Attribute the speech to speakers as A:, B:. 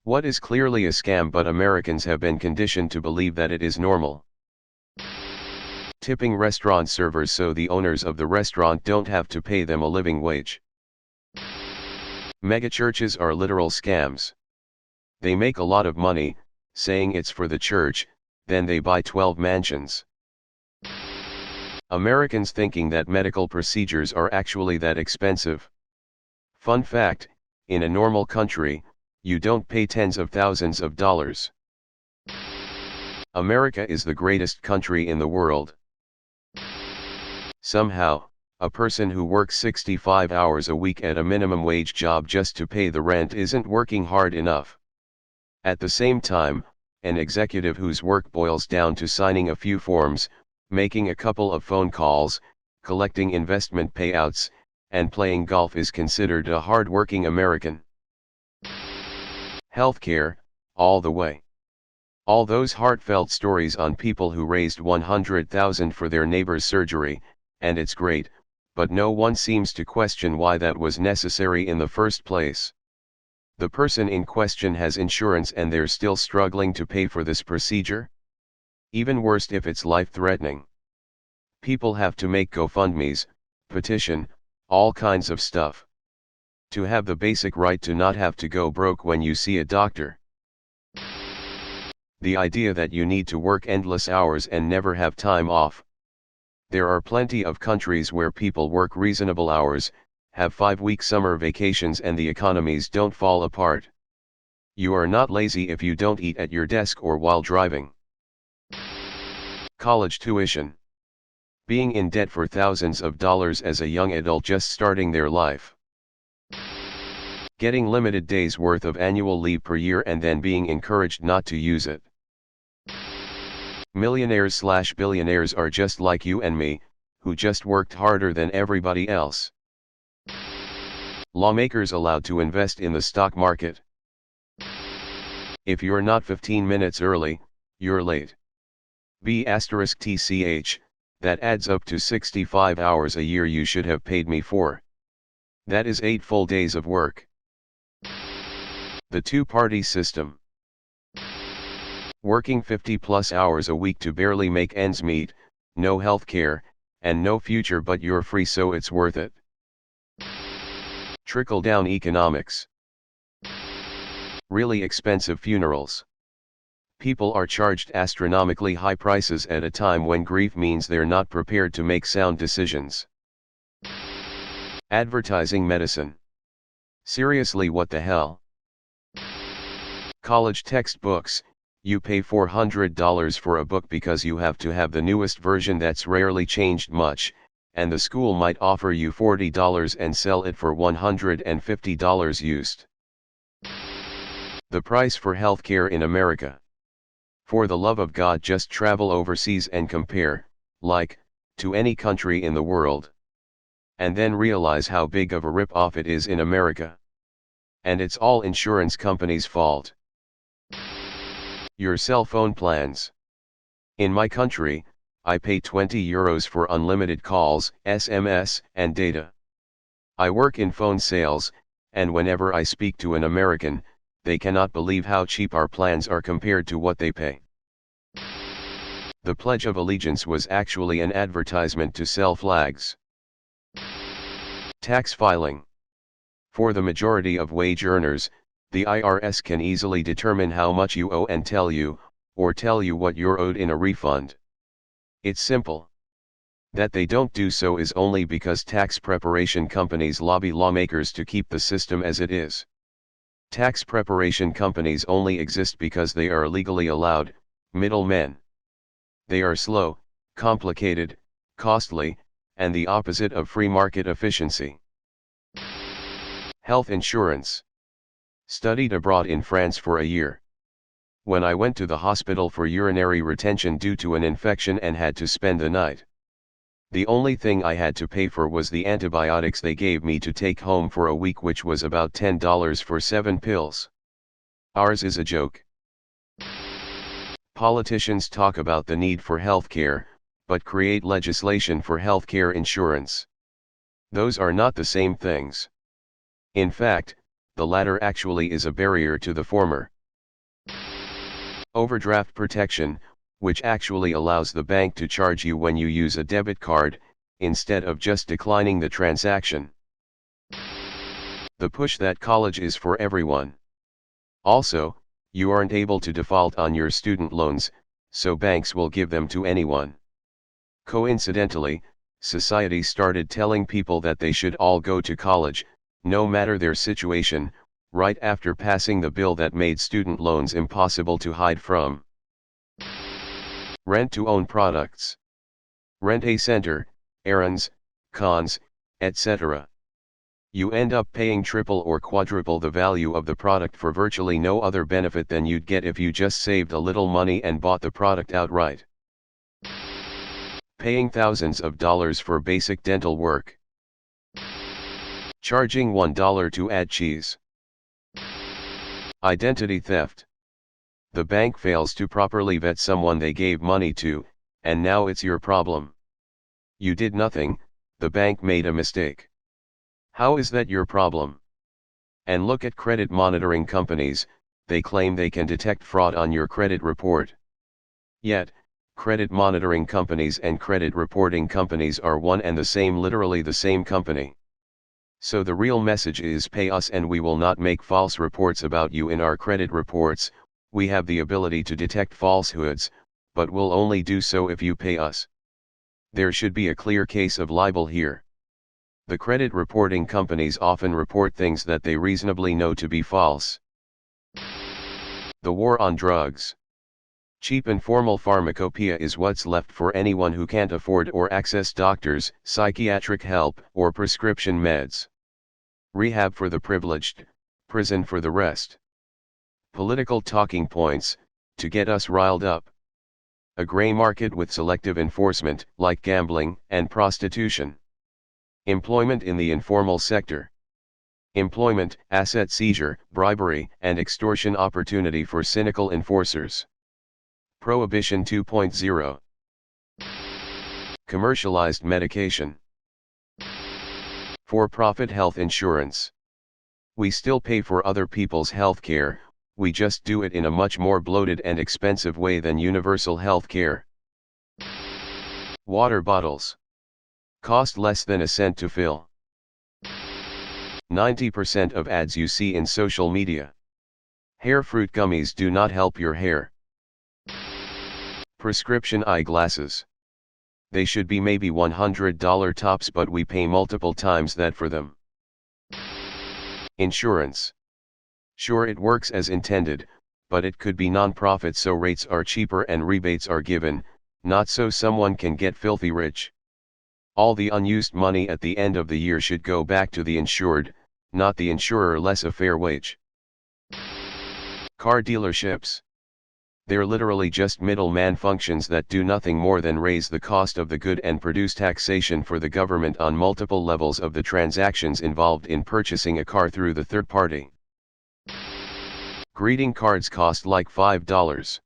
A: What is clearly a scam, but Americans have been conditioned to believe that it is normal. Tipping restaurant servers so the owners of the restaurant don't have to pay them a living wage. Megachurches are literal scams. They make a lot of money, saying it's for the church, then they buy 12 mansions. Americans thinking that medical procedures are actually that expensive. Fun fact, in a normal country, you don't pay tens of thousands of dollars. America is the greatest country in the world. Somehow, a person who works 65 hours a week at a minimum wage job just to pay the rent isn't working hard enough. At the same time, an executive whose work boils down to signing a few forms, making a couple of phone calls, collecting investment payouts, and playing golf is considered a hard-working American. Healthcare, all the way. All those heartfelt stories on people who raised $100,000 for their neighbor's surgery, and it's great, but no one seems to question why that was necessary in the first place. The person in question has insurance and they're still struggling to pay for this procedure? Even worse if it's life-threatening. People have to make GoFundMes, petition, all kinds of stuff. To have the basic right to not have to go broke when you see a doctor. The idea that you need to work endless hours and never have time off. There are plenty of countries where people work reasonable hours, have 5-week summer vacations, and the economies don't fall apart. You are not lazy if you don't eat at your desk or while driving. College tuition. Being in debt for thousands of dollars as a young adult just starting their life. Getting limited days worth of annual leave per year and then being encouraged not to use it. Millionaires/billionaires are just like you and me, who just worked harder than everybody else. Lawmakers allowed to invest in the stock market. If you're not 15 minutes early, you're late. B*TCH, that adds up to 65 hours a year you should have paid me for. That is 8 full days of work. The two-party system. Working 50+ hours a week to barely make ends meet, no health care, and no future, but you're free, so it's worth it. Trickle-down economics. Really expensive funerals. People are charged astronomically high prices at a time when grief means they're not prepared to make sound decisions. Advertising medicine. Seriously, what the hell? College textbooks. You pay $400 for a book because you have to have the newest version that's rarely changed much, and the school might offer you $40 and sell it for $150 used. The price for healthcare in America. For the love of God, just travel overseas and compare, like, to any country in the world. And then realize how big of a rip-off it is in America. And it's all insurance companies' fault. Your cell phone plans. In my country, I pay €20 for unlimited calls, SMS, and data. I work in phone sales, and whenever I speak to an American, they cannot believe how cheap our plans are compared to what they pay. The Pledge of Allegiance was actually an advertisement to sell flags. Tax filing. For the majority of wage earners, the IRS can easily determine how much you owe and tell you what you're owed in a refund. It's simple. That they don't do so is only because tax preparation companies lobby lawmakers to keep the system as it is. Tax preparation companies only exist because they are legally allowed, middlemen. They are slow, complicated, costly, and the opposite of free market efficiency. Health insurance. Studied abroad in France for a year. When I went to the hospital for urinary retention due to an infection and had to spend the night, the only thing I had to pay for was the antibiotics they gave me to take home for a week, which was about $10 for 7 pills. Ours is a joke. Politicians talk about the need for healthcare, but create legislation for healthcare insurance. Those are not the same things. In fact, the latter actually is a barrier to the former. Overdraft protection, which actually allows the bank to charge you when you use a debit card, instead of just declining the transaction. The push that college is for everyone. Also, you aren't able to default on your student loans, so banks will give them to anyone. Coincidentally, society started telling people that they should all go to college, no matter their situation, right after passing the bill that made student loans impossible to hide from. Rent-to-own products. Rent a center, errands, cons, etc. You end up paying triple or quadruple the value of the product for virtually no other benefit than you'd get if you just saved a little money and bought the product outright. Paying thousands of dollars for basic dental work. Charging $1 to add cheese. Identity theft. The bank fails to properly vet someone they gave money to, and now it's your problem. You did nothing, the bank made a mistake. How is that your problem? And look at credit monitoring companies, they claim they can detect fraud on your credit report. Yet, credit monitoring companies and credit reporting companies are one and the same, literally the same company. So the real message is pay us and we will not make false reports about you in our credit reports. We have the ability to detect falsehoods, but we'll only do so if you pay us. There should be a clear case of libel here. The credit reporting companies often report things that they reasonably know to be false. The war on drugs. Cheap informal pharmacopoeia is what's left for anyone who can't afford or access doctors, psychiatric help, or prescription meds. Rehab for the privileged, prison for the rest. Political talking points, to get us riled up. A gray market with selective enforcement, like gambling and prostitution. Employment in the informal sector. Employment, asset seizure, bribery, and extortion opportunity for cynical enforcers. Prohibition 2.0. Commercialized medication. For-profit health insurance. We still pay for other people's health care, we just do it in a much more bloated and expensive way than universal health care. Water bottles. Cost less than a cent to fill. 90% of ads you see in social media. Hair fruit gummies do not help your hair. Prescription eyeglasses. They should be maybe $100 tops, but we pay multiple times that for them. Insurance. Sure, it works as intended, but it could be non-profit, so rates are cheaper and rebates are given, not so someone can get filthy rich. All the unused money at the end of the year should go back to the insured, not the insurer less a fair wage. Car dealerships. They're literally just middleman functions that do nothing more than raise the cost of the good and produce taxation for the government on multiple levels of the transactions involved in purchasing a car through the third party. Greeting cards cost like $5.